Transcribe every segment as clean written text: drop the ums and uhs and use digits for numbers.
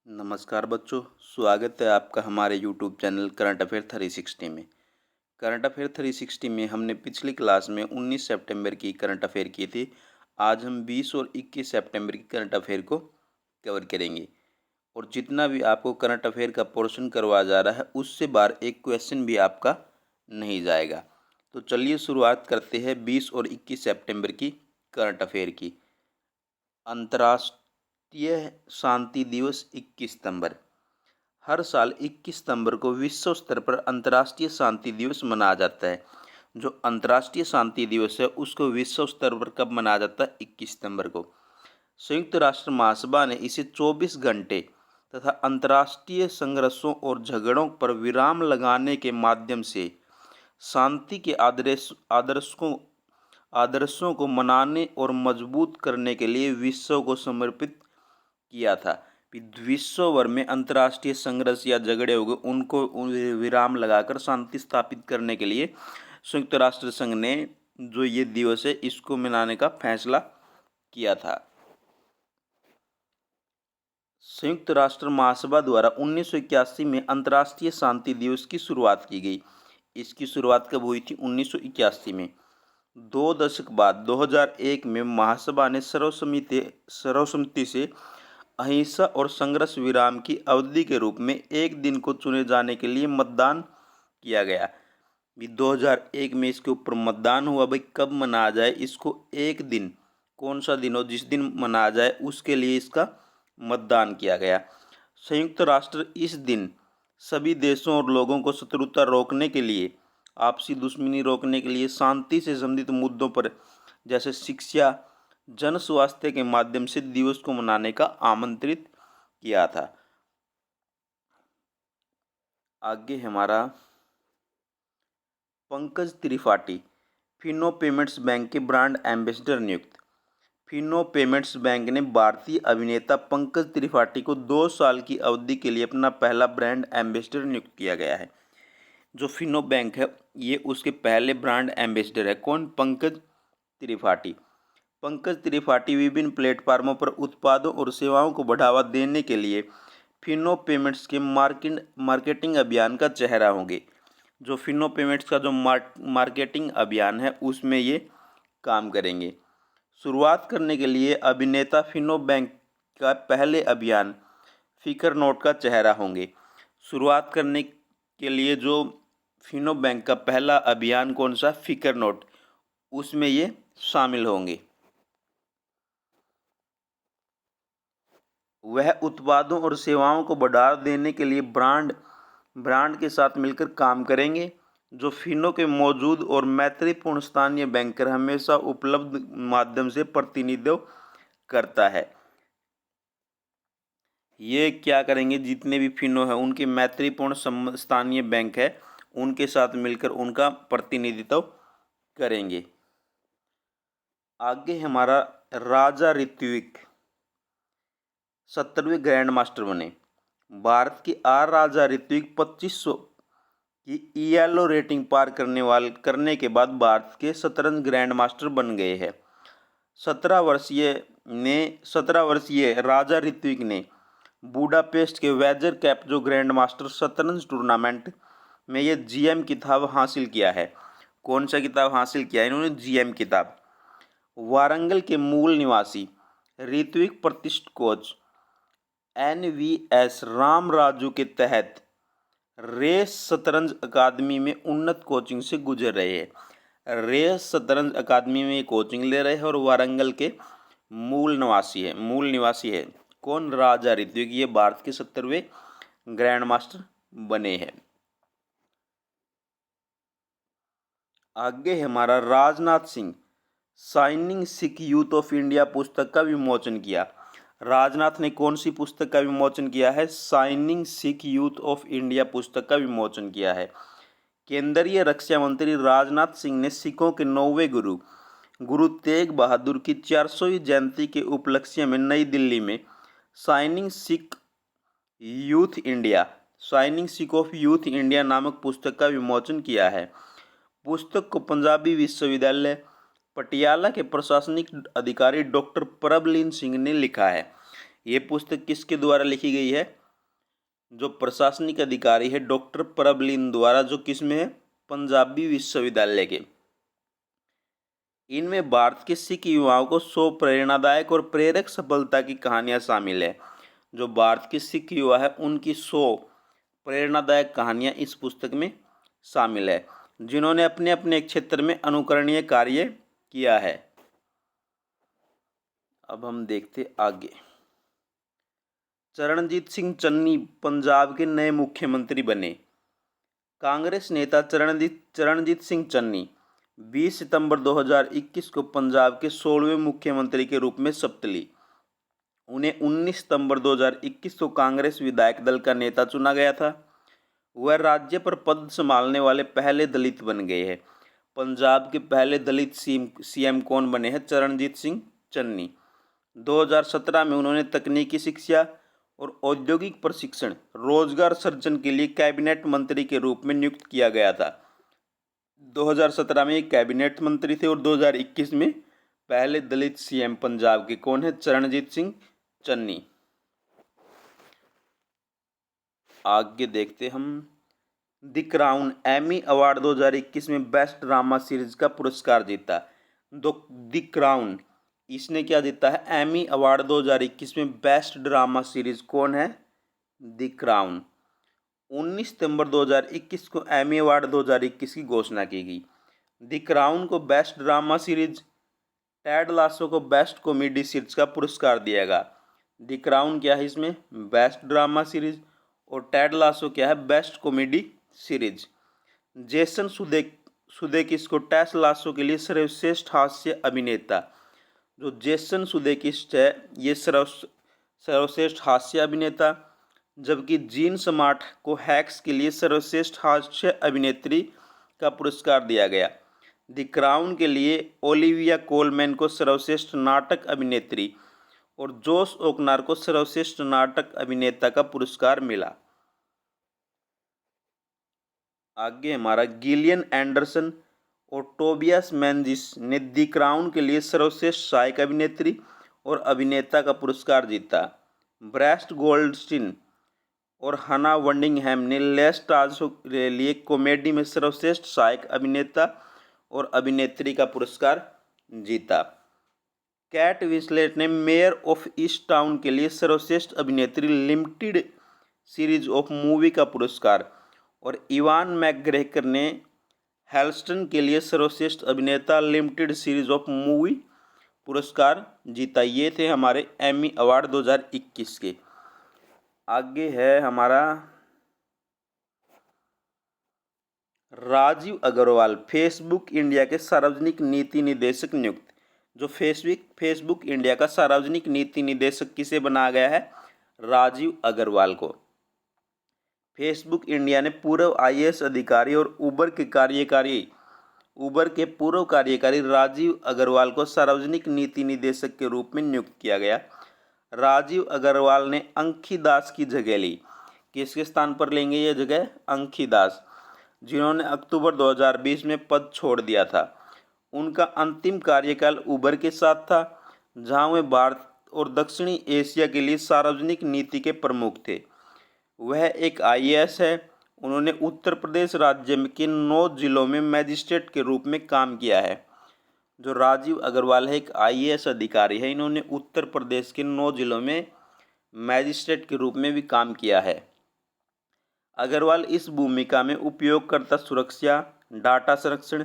नमस्कार बच्चों, स्वागत है आपका हमारे यूट्यूब चैनल करंट अफेयर 360 में। करंट अफेयर 360 में हमने पिछली क्लास में 19 सितंबर की करंट अफेयर की थी। आज हम 20 और 21 सितंबर की करंट अफेयर को कवर करेंगे और जितना भी आपको करंट अफेयर का पोर्शन करवाया जा रहा है उससे बाहर एक क्वेश्चन भी आपका नहीं जाएगा। तो चलिए शुरुआत करते हैं 20 और 21 सितंबर की करंट अफेयर की। अंतर्राष्ट्रीय शांति दिवस 21 सितंबर। हर साल 21 सितंबर को विश्व स्तर पर अंतर्राष्ट्रीय शांति दिवस मनाया जाता है। जो अंतर्राष्ट्रीय शांति दिवस है उसको विश्व स्तर पर कब मनाया जाता है? 21 सितंबर को। संयुक्त राष्ट्र महासभा ने इसे 24 घंटे तथा अंतर्राष्ट्रीय संघर्षों और झगड़ों पर विराम लगाने के माध्यम से शांति के आदर्शों को मनाने और मजबूत करने के लिए विश्व को समर्पित किया था। विश्व भर में अंतर्राष्ट्रीय संघर्ष या झगड़े हो गए उनको विराम लगाकर शांति स्थापित करने के लिए संयुक्त राष्ट्र संघ ने जो ये दिवस है इसको मनाने का फैसला किया था। संयुक्त राष्ट्र महासभा द्वारा 1981 में अंतर्राष्ट्रीय शांति दिवस की शुरुआत की गई। इसकी शुरुआत कब हुई थी? 1981 में। 2 दशक बाद 2001 में महासभा ने सर्वसम्मति से अहिंसा और संघर्ष विराम की अवधि के रूप में एक दिन को चुने जाने के लिए मतदान किया गया। 2001 में इसके ऊपर मतदान हुआ, भाई कब मनाया जाए इसको, एक दिन कौन सा दिन हो जिस दिन मनाया जाए उसके लिए इसका मतदान किया गया। संयुक्त राष्ट्र इस दिन सभी देशों और लोगों को शत्रुता रोकने के लिए, आपसी दुश्मनी रोकने के लिए शांति से संबंधित मुद्दों पर जैसे शिक्षा, जन स्वास्थ्य के माध्यम से दिवस को मनाने का आमंत्रित किया था। आगे हमारा पंकज त्रिपाठी फिनो पेमेंट्स बैंक के ब्रांड एम्बेसडर नियुक्त। फिनो पेमेंट्स बैंक ने भारतीय अभिनेता पंकज त्रिपाठी को 2 साल की अवधि के लिए अपना पहला ब्रांड एम्बेसडर नियुक्त किया गया है। जो फिनो बैंक है ये उसके पहले ब्रांड एम्बेसडर है। कौन? पंकज त्रिपाठी। पंकज त्रिपाठी विभिन्न प्लेटफार्मों पर उत्पादों और सेवाओं को बढ़ावा देने के लिए फिनो पेमेंट्स के मार्केटिंग अभियान का चेहरा होंगे। जो फिनो पेमेंट्स का जो मार्केटिंग अभियान है उसमें ये काम करेंगे। शुरुआत करने के लिए अभिनेता फिनो बैंक का पहले अभियान फिकर नोट का चेहरा होंगे। शुरुआत करने के लिए जो फिनो बैंक का पहला अभियान कौन सा? फिकर नोट, उसमें ये शामिल होंगे। वह उत्पादों और सेवाओं को बढ़ावा देने के लिए ब्रांड के साथ मिलकर काम करेंगे। जो फिनो के मौजूद और मैत्रीपूर्ण स्थानीय बैंकर हमेशा उपलब्ध माध्यम से प्रतिनिधित्व करता है। ये क्या करेंगे? जितने भी फिनो है उनके मैत्रीपूर्ण स्थानीय बैंक है उनके साथ मिलकर उनका प्रतिनिधित्व करेंगे। आगे हमारा राजा ऋत्विक 70वें ग्रैंड मास्टर बने। भारत के आर राजा ऋत्विक 2500 की ईएलओ रेटिंग पार करने के बाद भारत के शतरंज ग्रैंड मास्टर बन गए हैं। 17 वर्षीय राजा ऋत्विक ने बुडापेस्ट के वेजर कैप जो ग्रैंड मास्टर शतरंज टूर्नामेंट में ये जीएम खिताब हासिल किया है। कौन सा किताब हासिल किया है इन्होंने? जीएम खिताब। वारंगल के मूल निवासी ऋत्विक प्रतिष्ठित कोच एनवीएस रामराजू के तहत रेस शतरंज अकादमी में उन्नत कोचिंग से गुजर रहे हैं। रेस शतरंज अकादमी में कोचिंग ले रहे हैं और वारंगल के मूल निवासी है। कौन? राजा ऋत्विक। ये भारत के 70वें ग्रैंड मास्टर बने हैं। आगे हमारा Rajnath Singh shining Sikh youth of India पुस्तक का विमोचन किया। राजनाथ ने कौन सी पुस्तक का विमोचन किया है? Shining Sikh youth of India पुस्तक का विमोचन किया है। केंद्रीय रक्षा मंत्री राजनाथ सिंह ने सिखों के 9वें गुरु तेग बहादुर की 400वीं जयंती के उपलक्ष्य में नई दिल्ली में shining Sikh of youth India नामक पुस्तक का विमोचन किया है। पुस्तक को पंजाबी विश्वविद्यालय पटियाला के प्रशासनिक अधिकारी डॉक्टर प्रभलीन सिंह ने लिखा है। ये पुस्तक किसके द्वारा लिखी गई है? जो प्रशासनिक अधिकारी है डॉक्टर प्रबलीन द्वारा, जो किसमें है, पंजाबी विश्वविद्यालय के। इनमें भारत के सिख युवाओं को 100 प्रेरणादायक और प्रेरक सफलता की कहानियां शामिल है। जो भारत के सिख युवा है उनकी 100 प्रेरणादायक कहानियां इस पुस्तक में शामिल है, जिन्होंने अपने अपने क्षेत्र में अनुकरणीय कार्य किया है। अब हम देखते आगे। चरणजीत सिंह चन्नी पंजाब के नए मुख्यमंत्री बने। कांग्रेस नेता चरणजीत सिंह चन्नी 20 सितंबर 2021 को पंजाब के 16वें मुख्यमंत्री के रूप में शपथ ली। उन्हें 19 सितंबर 2021 को कांग्रेस विधायक दल का नेता चुना गया था। वह राज्य पर पद संभालने वाले पहले दलित बन गए हैं। पंजाब के पहले दलित सीएम कौन बने हैं? चरणजीत सिंह चन्नी। 2017 में उन्होंने तकनीकी शिक्षा और औद्योगिक प्रशिक्षण रोजगार सृजन के लिए कैबिनेट मंत्री के रूप में नियुक्त किया गया था। 2017 में एक कैबिनेट मंत्री थे और 2021 में पहले दलित सीएम पंजाब के कौन है? चरणजीत सिंह चन्नी। आगे देखते हम। द क्राउन एमी अवार्ड 2021 में बेस्ट ड्रामा सीरीज का पुरस्कार जीता। द क्राउन इसने क्या जीता है? एमी अवार्ड 2021 में बेस्ट ड्रामा सीरीज कौन है? The crown. 19 सितंबर 2021 को एमी अवार्ड 2021 की घोषणा की गई। द क्राउन को best drama series, Ted lasso को बेस्ट कॉमेडी सीरीज का पुरस्कार दिया गया। द क्राउन क्या है? इसमें बेस्ट ड्रामा सीरीज और टेड लासो क्या है? Best comedy series. जेसन सुदेकिस को टेड लासो के लिए सर्वश्रेष्ठ हास्य अभिनेता, जो जेसन सुदेकिस है ये सर्वश्रेष्ठ हास्य अभिनेता, जबकि जीन स्मार्ट को हैक्स के लिए सर्वश्रेष्ठ हास्य अभिनेत्री का पुरस्कार दिया गया। द क्राउन के लिए ओलिविया कोलमैन को सर्वश्रेष्ठ नाटक अभिनेत्री और जोश ओकनार को सर्वश्रेष्ठ नाटक अभिनेता का पुरस्कार मिला। आगे हमारा गिलियन एंडरसन और टोबियास मेंजिस ने द क्राउन के लिए सर्वश्रेष्ठ सहायक अभिनेत्री और अभिनेता का पुरस्कार जीता। ब्रेस्ट गोल्डस्टीन और हना वंडिंगहैम ने लेस ट्रांस के लिए कॉमेडी में सर्वश्रेष्ठ सहायक अभिनेता और अभिनेत्री का पुरस्कार जीता। कैट विंसलेट ने मेयर ऑफ ईस्ट टाउन के लिए सर्वश्रेष्ठ अभिनेत्री लिमिटेड सीरीज ऑफ मूवी का पुरस्कार और इवान मैकग्रेगर ने हेल्स्टन के लिए सर्वश्रेष्ठ अभिनेता लिमिटेड सीरीज ऑफ मूवी पुरस्कार जीता। ये थे हमारे एमी अवार्ड 2021 के। आगे है हमारा राजीव अग्रवाल फेसबुक इंडिया के सार्वजनिक नीति निदेशक नियुक्त। जो फेसबुक इंडिया का सार्वजनिक नीति निदेशक किसे बनाया गया है? राजीव अग्रवाल को। फेसबुक इंडिया ने पूर्व आईएएस अधिकारी और उबर के पूर्व कार्यकारी राजीव अग्रवाल को सार्वजनिक नीति निदेशक के रूप में नियुक्त किया गया। राजीव अग्रवाल ने अंखी दास की जगह ली। किसके स्थान पर लेंगे ये जगह? अंखी दास, जिन्होंने अक्टूबर 2020 में पद छोड़ दिया था। उनका अंतिम कार्यकाल उबर के साथ था, जहां वे भारत और दक्षिणी एशिया के लिए सार्वजनिक नीति के प्रमुख थे। वह एक आईएएस है। उन्होंने उत्तर प्रदेश राज्य के 9 जिलों में मजिस्ट्रेट के रूप में काम किया है। जो राजीव अग्रवाल है एक आईएएस अधिकारी है। इन्होंने उत्तर प्रदेश के 9 जिलों में मजिस्ट्रेट के रूप में भी काम किया है। अग्रवाल इस भूमिका में उपयोगकर्ता सुरक्षा, डाटा संरक्षण,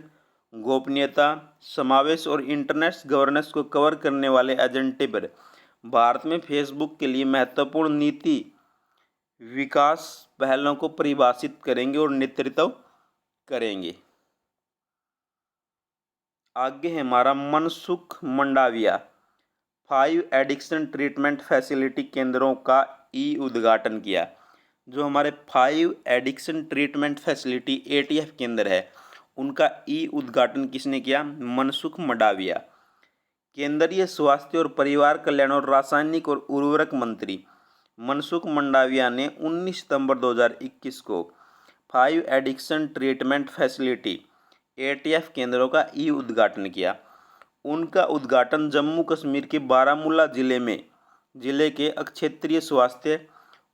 गोपनीयता, समावेश और इंटरनेट गवर्नेंस को कवर करने वाले एजेंडे पर भारत में फेसबुक के लिए महत्वपूर्ण नीति विकास पहलों को परिभाषित करेंगे और नेतृत्व करेंगे। आगे है हमारा Mansukh Mandaviya 5 addiction treatment facility केंद्रों का उद्घाटन किया। जो हमारे 5 एडिक्शन ट्रीटमेंट फैसिलिटी एटीएफ केंद्र है उनका उद्घाटन किसने किया? मनसुख मंडाविया। केंद्रीय स्वास्थ्य और परिवार कल्याण और रासायनिक और उर्वरक मंत्री मनसुख मंडाविया ने 19 सितंबर 2021 को 5 एडिक्शन ट्रीटमेंट फैसिलिटी एटीएफ केंद्रों का उद्घाटन किया। उनका उद्घाटन जम्मू कश्मीर के बारामूला जिले के क्षेत्रीय स्वास्थ्य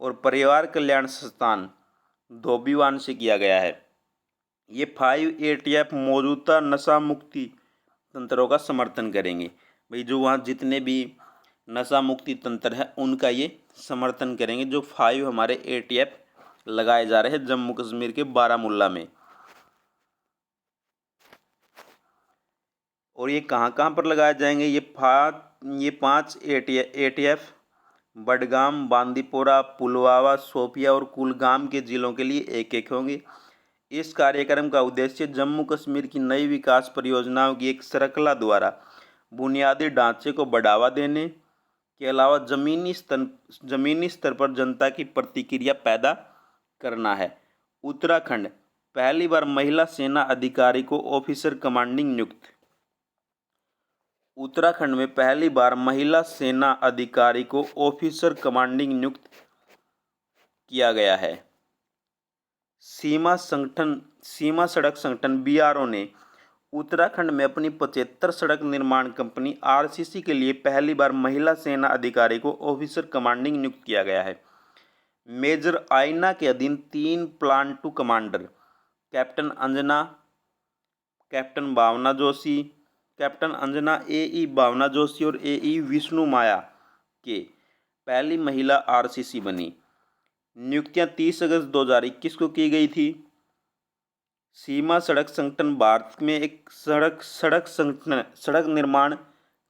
और परिवार कल्याण संस्थान धोबीवान से किया गया है। ये 5 ATF मौजूदा नशा मुक्ति तंत्रों का समर्थन करेंगे। भाई जो वहाँ जितने भी नशा मुक्ति तंत्र है उनका ये समर्थन करेंगे, जो 5 हमारे ATF लगाए जा रहे हैं जम्मू कश्मीर के बारामूला में। और ये कहाँ कहाँ पर लगाए जाएंगे? ये 5 ATF बडगाम, बांदीपोरा, पुलवामा, शोपिया और कुलगाम के जिलों के लिए एक एक होंगे। इस कार्यक्रम का उद्देश्य जम्मू कश्मीर की नई विकास परियोजनाओं की एक श्रृंखला द्वारा बुनियादी ढांचे को बढ़ावा देने के अलावा जमीनी स्तर पर जनता की प्रतिक्रिया पैदा करना है। उत्तराखंड, पहली बार महिला सेना अधिकारी को ऑफिसर कमांडिंग नियुक्त। उत्तराखंड में पहली बार महिला सेना अधिकारी को ऑफिसर कमांडिंग नियुक्त किया गया है। सीमा सड़क संगठन BRO ने उत्तराखंड में अपनी 75 सड़क निर्माण कंपनी RCC के लिए पहली बार महिला सेना अधिकारी को ऑफिसर कमांडिंग नियुक्त किया गया है। मेजर आइना के अधीन 3 प्लान टू commander captain Anjana AE Bhavana Joshi और AE विष्णु माया के पहली महिला RCC बनी। नियुक्तियां 30 अगस्त 2021 को की गई थी। सीमा सड़क संगठन भारत में एक सड़क निर्माण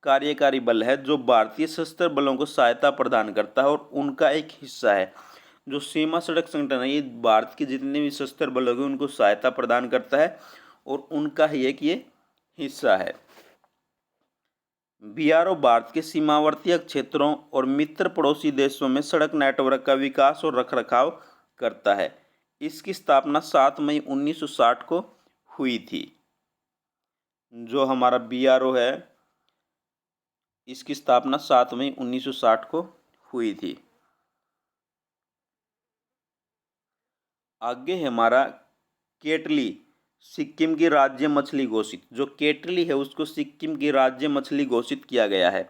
कार्यकारी बल है जो भारतीय सशस्त्र बलों को सहायता प्रदान करता है और उनका एक हिस्सा है। जो सीमा सड़क संगठन है ये भारत के जितने भी सशस्त्र बल हैं उनको सहायता प्रदान करता है और उनका ही एक ये हिस्सा है। BRO भारत के सीमावर्ती क्षेत्रों और मित्र पड़ोसी देशों में सड़क नेटवर्क का विकास और रखरखाव करता है। इसकी स्थापना 7 मई 1960 को हुई थी। जो हमारा BRO है इसकी स्थापना 7 मई 1960 को हुई थी। आगे है हमारा केटली, सिक्किम की राज्य मछली घोषित। जो केटली है उसको सिक्किम की राज्य मछली घोषित किया गया है।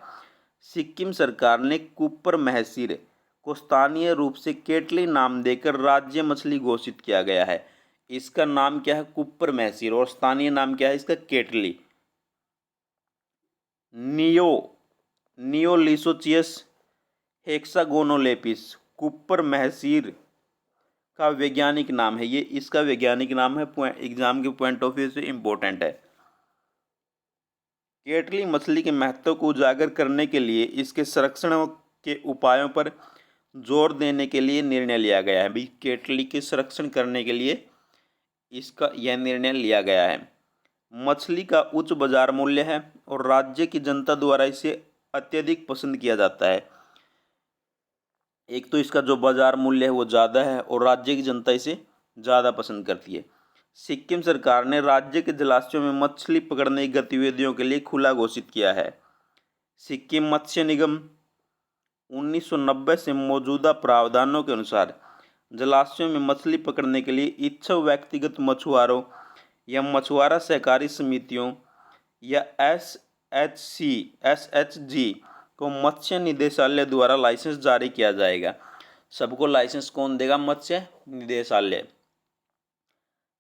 सिक्किम सरकार ने कुप्पर महसीर को स्थानीय रूप से केटली नाम देकर राज्य मछली घोषित किया गया है। इसका नाम क्या है? कुप्पर महसीर, और स्थानीय नाम क्या है इसका? केटली। नियोलिसोचियस हेक्सागोनोलेपिस कुप्पर महसीर का वैज्ञानिक नाम है। ये इसका वैज्ञानिक नाम है, एग्जाम के पॉइंट ऑफ व्यू से इम्पोर्टेंट है। केटली मछली के महत्व को उजागर करने के लिए इसके संरक्षण के उपायों पर जोर देने के लिए निर्णय लिया गया है। भाई केटली के संरक्षण करने के लिए इसका यह निर्णय लिया गया है। मछली का उच्च बाजार मूल्य है और राज्य की जनता द्वारा इसे अत्यधिक पसंद किया जाता है। एक तो इसका जो बाजार मूल्य है वो ज़्यादा है और राज्य की जनता इसे ज़्यादा पसंद करती है। सिक्किम सरकार ने राज्य के जलाशयों में मछली पकड़ने की गतिविधियों के लिए खुला घोषित किया है। सिक्किम मत्स्य निगम 1990 से मौजूदा प्रावधानों के अनुसार जलाशयों में मछली पकड़ने के लिए इच्छुक व्यक्तिगत मछुआरों या मछुआरा सहकारी समितियों या SHG को मत्स्य निदेशालय द्वारा लाइसेंस जारी किया जाएगा। सबको लाइसेंस कौन देगा? मत्स्य निदेशालय।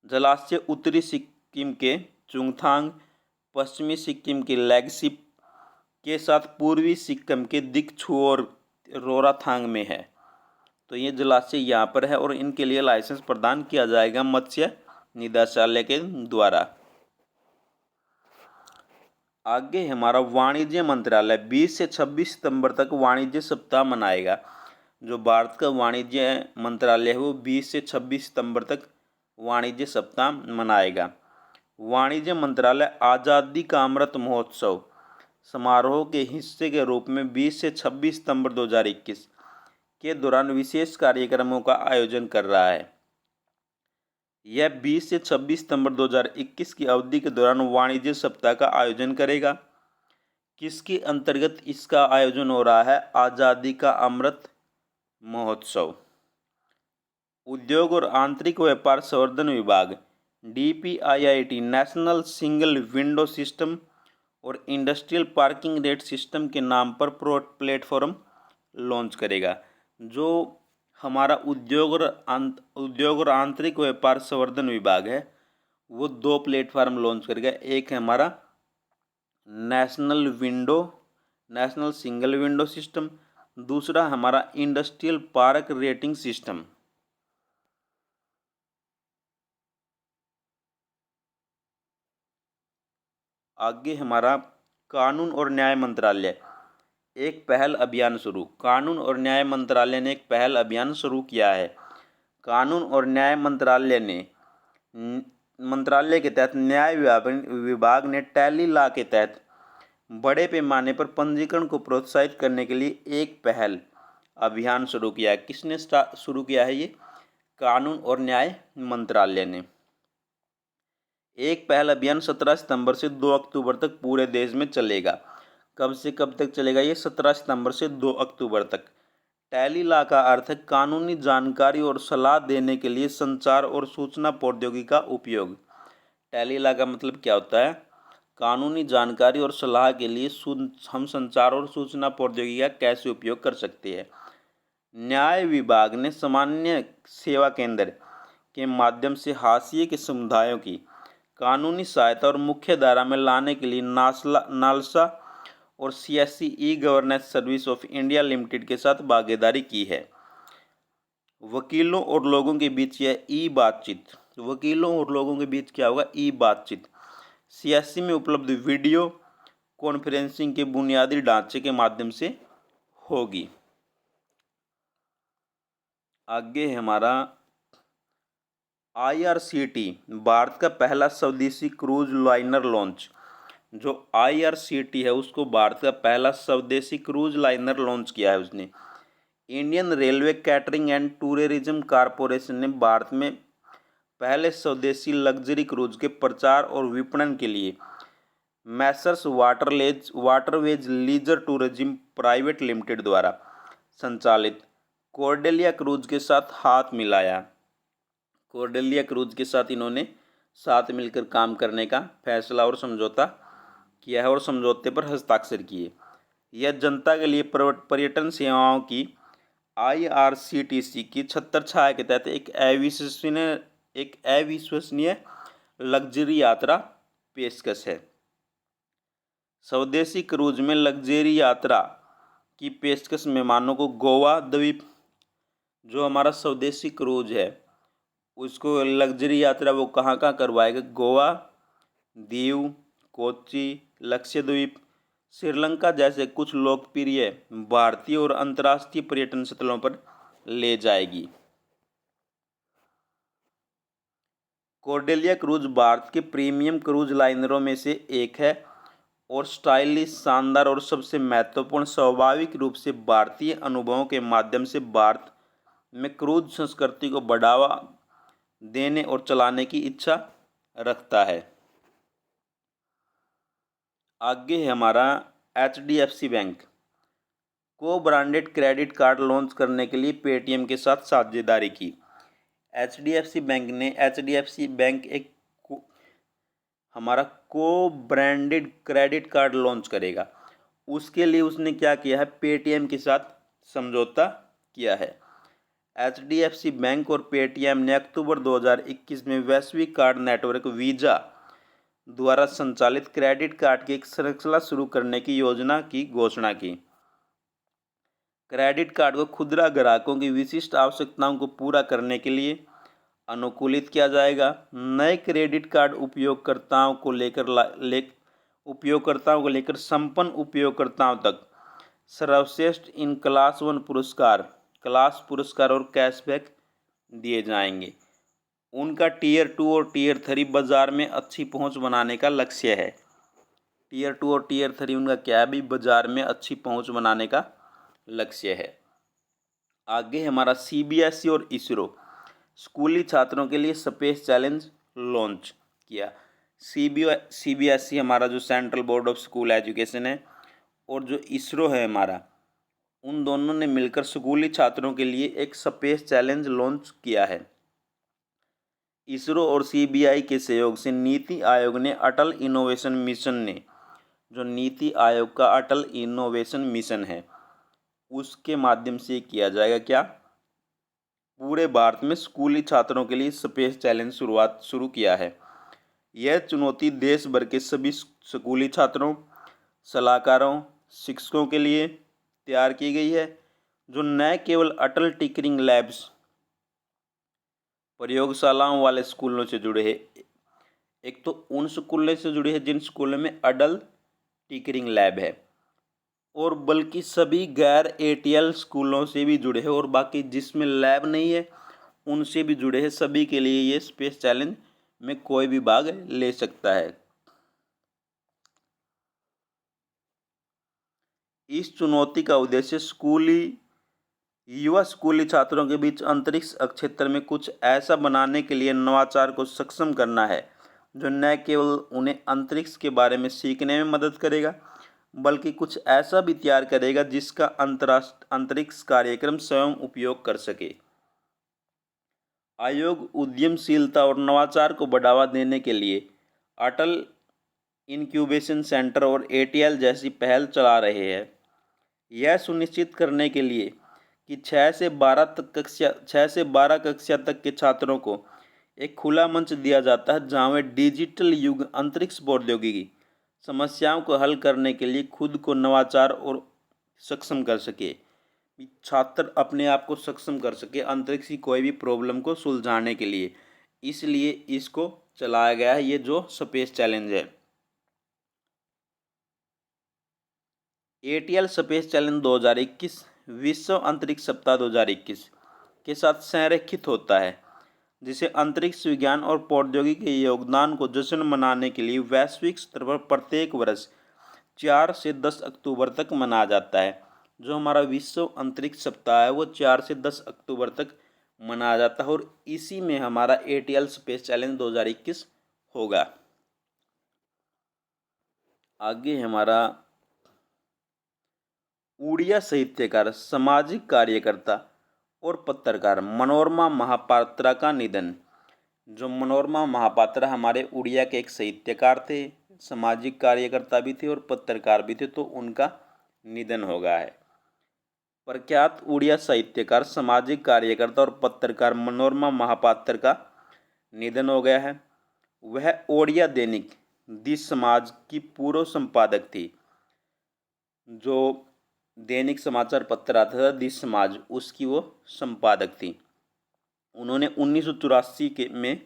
जलाशय उत्तरी सिक्किम के चुंगथांग, पश्चिमी सिक्किम के लेगसिप के साथ पूर्वी सिक्किम के दिकछु और रोराथांग में है। तो ये जलाशय यहाँ पर है और इनके लिए लाइसेंस प्रदान किया जाएगा मत्स्य निदेशालय के द्वारा। आगे हमारा वाणिज्य मंत्रालय 20 से 26 सितंबर तक वाणिज्य सप्ताह मनाएगा। जो भारत का वाणिज्य मंत्रालय है वो 20 से 26 सितंबर तक वाणिज्य सप्ताह मनाएगा। वाणिज्य मंत्रालय आज़ादी का अमृत महोत्सव समारोह के हिस्से के रूप में 20 से 26 सितंबर 2021 के दौरान विशेष कार्यक्रमों का आयोजन कर रहा है। यह 20 से 26 सितंबर 2021 की अवधि के दौरान वाणिज्य सप्ताह का आयोजन करेगा। किसके अंतर्गत इसका आयोजन हो रहा है? आज़ादी का अमृत महोत्सव। उद्योग और आंतरिक व्यापार संवर्धन विभाग DPIIT national single window system और इंडस्ट्रियल पार्किंग रेट सिस्टम के नाम पर प्लेटफॉर्म लॉन्च करेगा। जो हमारा उद्योग और आंतरिक व्यापार संवर्धन विभाग है, वो 2 प्लेटफार्म लॉन्च करेगा। एक है हमारा नेशनल सिंगल विंडो सिस्टम, दूसरा हमारा इंडस्ट्रियल पार्क रेटिंग सिस्टम। आगे हमारा कानून और न्याय मंत्रालय एक पहल अभियान शुरू। कानून और न्याय मंत्रालय ने एक पहल अभियान शुरू किया है। कानून और न्याय मंत्रालय के तहत न्याय विभाग ने टैली लॉ के तहत बड़े पैमाने पर पंजीकरण को प्रोत्साहित करने के लिए एक पहल अभियान शुरू किया है। किसने शुरू किया है? ये कानून और न्याय मंत्रालय ने। एक पहल अभियान 17 सितंबर से 2 अक्टूबर तक पूरे देश में चलेगा। कब से कब तक चलेगा? ये 17 सितंबर से 2 अक्टूबर तक। टैली लॉ का अर्थ है कानूनी जानकारी और सलाह देने के लिए संचार और सूचना प्रौद्योगिकी का उपयोग। टैली लॉ का मतलब क्या होता है? कानूनी जानकारी और सलाह के लिए हम संचार और सूचना प्रौद्योगिकी का कैसे उपयोग कर सकते हैं। न्याय विभाग ने सामान्य सेवा केंद्र के माध्यम से हाशिए के समुदायों की कानूनी सहायता और मुख्य धारा में लाने के लिए नालसा और CSC e governance service of India limited के साथ भागीदारी की है। वकीलों और लोगों के बीच यह ई बातचीत, वकीलों और लोगों के बीच क्या होगा? ई बातचीत सीएससी में उपलब्ध वीडियो कॉन्फ्रेंसिंग के बुनियादी ढांचे के माध्यम से होगी। आगे है हमारा IRCT, भारत का पहला स्वदेशी क्रूज लाइनर लॉन्च। जो IRCT है उसको भारत का पहला स्वदेशी क्रूज लाइनर लॉन्च किया है उसने। Indian railway catering and tourism corporation ने भारत में पहले स्वदेशी लग्जरी क्रूज के प्रचार और विपणन के लिए Messrs Waterways Leisure Tourism Private Limited द्वारा संचालित कॉर्डेलिया क्रूज के साथ हाथ मिलाया। कॉर्डेलिया क्रूज के साथ इन्होंने साथ मिलकर काम करने का फैसला और समझौता किया है और समझौते पर हस्ताक्षर किए। यह जनता के लिए पर्यटन सेवाओं की IRCTC की छत्रछाया के तहत एक अविश्वसनीय लग्जरी यात्रा पेशकश है। स्वदेशी क्रूज में लग्जरी यात्रा की पेशकश मेहमानों को गोवा द्वीप, जो हमारा स्वदेशी क्रूज है उसको लग्जरी यात्रा वो कहाँ कहाँ करवाएगा? गोवा, दीव, कोच्चि, लक्षद्वीप, श्रीलंका जैसे कुछ लोकप्रिय भारतीय और अंतर्राष्ट्रीय पर्यटन स्थलों पर ले जाएगी। कॉर्डेलिया क्रूज भारत के प्रीमियम क्रूज लाइनरों में से एक है और स्टाइलिश, शानदार और सबसे महत्वपूर्ण स्वाभाविक रूप से भारतीय अनुभवों के माध्यम से भारत में क्रूज संस्कृति को बढ़ावा देने और चलाने की इच्छा रखता है। आगे है हमारा HDFC बैंक को ब्रांडेड क्रेडिट कार्ड लॉन्च करने के लिए पेटीएम के साथ साझेदारी की। HDFC बैंक एक हमारा को ब्रांडेड क्रेडिट कार्ड लॉन्च करेगा। उसके लिए उसने क्या किया है? पेटीएम के साथ समझौता किया है। HDFC बैंक और पेटीएम ने अक्टूबर 2021 में वैश्विक कार्ड नेटवर्क वीज़ा द्वारा संचालित क्रेडिट कार्ड की एक श्रृंखला शुरू करने की योजना की घोषणा की। क्रेडिट कार्ड को खुदरा ग्राहकों की विशिष्ट आवश्यकताओं को पूरा करने के लिए अनुकूलित किया जाएगा। नए क्रेडिट कार्ड उपयोगकर्ताओं को लेकर संपन्न उपयोगकर्ताओं तक सर्वश्रेष्ठ इन क्लास 1 पुरस्कार और कैशबैक दिए जाएंगे। उनका टियर 2 और टियर 3 बाजार में अच्छी पहुंच बनाने का लक्ष्य है। टियर 2 और टियर 3 उनका क्या है भी? बाजार में अच्छी पहुंच बनाने का लक्ष्य है। आगे हमारा CBSE और इसरो स्कूली छात्रों के लिए स्पेस चैलेंज लॉन्च किया। CBSE हमारा जो central board of school education है और जो इसरो है हमारा, उन दोनों ने मिलकर स्कूली छात्रों के लिए एक स्पेस चैलेंज लॉन्च किया है। इसरो और CBI के सहयोग से नीति आयोग ने अटल इनोवेशन मिशन ने, जो नीति आयोग का अटल इनोवेशन मिशन है उसके माध्यम से किया जाएगा क्या? पूरे भारत में स्कूली छात्रों के लिए स्पेस चैलेंज शुरू किया है। यह चुनौती देश भर के सभी स्कूली छात्रों, सलाहकारों, शिक्षकों के लिए तैयार की गई है, जो न केवल अटल टिंकरिंग लैब्स प्रयोगशालाओं वाले स्कूलों से जुड़े हैं। एक तो उन स्कूलों से जुड़े हैं जिन स्कूलों में अडल्ट टिंकरिंग लैब है, और बल्कि सभी गैर एटीएल स्कूलों से भी जुड़े हैं, और बाकी जिसमें लैब नहीं है उनसे भी जुड़े हैं। सभी के लिए ये स्पेस चैलेंज में कोई भी भाग ले सकता है। इस चुनौती का उद्देश्य युवा स्कूली छात्रों के बीच अंतरिक्ष क्षेत्र में कुछ ऐसा बनाने के लिए नवाचार को सक्षम करना है, जो न केवल उन्हें अंतरिक्ष के बारे में सीखने में मदद करेगा, बल्कि कुछ ऐसा भी तैयार करेगा जिसका अंतरिक्ष कार्यक्रम स्वयं उपयोग कर सके। आयोग उद्यमशीलता और नवाचार को बढ़ावा देने के लिए अटल इनक्यूबेशन सेंटर और एटीएल जैसी पहल चला रहे हैं। यह सुनिश्चित करने के लिए कि 6 से 12 कक्षा तक के छात्रों को एक खुला मंच दिया जाता है, जहां वे डिजिटल युग अंतरिक्ष प्रौद्योगिकी समस्याओं को हल करने के लिए खुद को नवाचार और सक्षम कर सके। छात्र अपने आप को सक्षम कर सके अंतरिक्ष की कोई भी प्रॉब्लम को सुलझाने के लिए, इसलिए इसको चलाया गया है, ये जो स्पेस चैलेंज है। एटीएल स्पेस चैलेंज 2021 विश्व अंतरिक्ष सप्ताह 2021 के साथ संरेखित होता है, जिसे अंतरिक्ष विज्ञान और प्रौद्योगिकी के योगदान को जश्न मनाने के लिए वैश्विक स्तर पर प्रत्येक वर्ष 4 से 10 अक्टूबर तक मनाया जाता है। जो हमारा विश्व अंतरिक्ष सप्ताह है वो 4 से 10 अक्टूबर तक मनाया जाता है, और इसी में हमारा एटीएल स्पेस चैलेंज 2021 होगा। आगे हमारा उड़िया साहित्यकार, सामाजिक कार्यकर्ता और पत्रकार मनोरमा महापात्रा का निधन। जो मनोरमा महापात्रा हमारे उड़िया के एक साहित्यकार थे, सामाजिक कार्यकर्ता भी थे और पत्रकार भी थे, तो उनका निधन हो गया है। प्रख्यात उड़िया साहित्यकार, सामाजिक कार्यकर्ता और पत्रकार मनोरमा महापात्र का निधन हो गया है। वह ओडिया दैनिक दी समाज की पूर्व संपादक थी। जो दैनिक समाचार पत्र आता था दी समाज, उसकी वो संपादक थी। उन्होंने 1984 में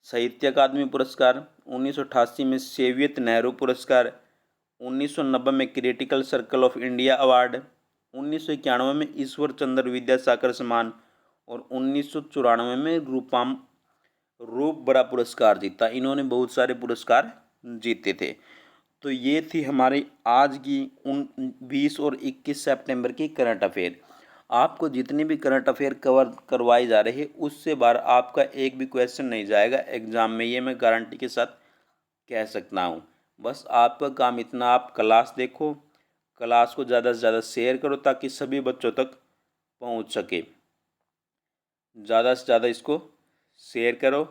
साहित्य अकादमी पुरस्कार, 1988 में सोवियत नेहरू पुरस्कार, 1990 में critical circle of India award, 1991 में ईश्वर चंद्र विद्यासागर सम्मान और 1994 में रूप बड़ा पुरस्कार जीता। इन्होंने बहुत सारे पुरस्कार जीते थे। तो ये थी हमारी आज की 20 और 21 सितंबर की करंट अफेयर। आपको जितनी भी करंट अफेयर कवर करवाई जा रही है उससे बाहर आपका एक भी क्वेश्चन नहीं जाएगा एग्ज़ाम में, ये मैं गारंटी के साथ कह सकता हूँ। बस आपका काम इतना, आप क्लास देखो, क्लास को ज़्यादा से ज़्यादा शेयर करो ताकि सभी बच्चों तक पहुँच सके। ज़्यादा से ज़्यादा इसको शेयर करो,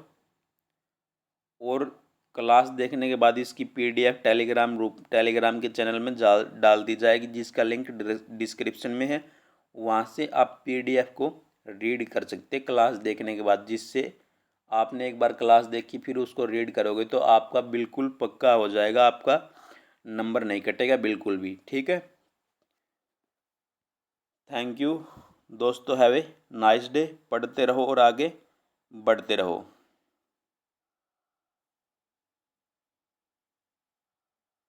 और क्लास देखने के बाद इसकी पीडीएफ टेलीग्राम के चैनल में डाल दी जाएगी, जिसका लिंक डिस्क्रिप्शन में है। वहाँ से आप पीडीएफ को रीड कर सकते हैं क्लास देखने के बाद, जिससे आपने एक बार क्लास देखी फिर उसको रीड करोगे तो आपका बिल्कुल पक्का हो जाएगा, आपका नंबर नहीं कटेगा बिल्कुल भी। ठीक है, थैंक यू दोस्तों, हैव ए नाइस डे। पढ़ते रहो और आगे बढ़ते रहो।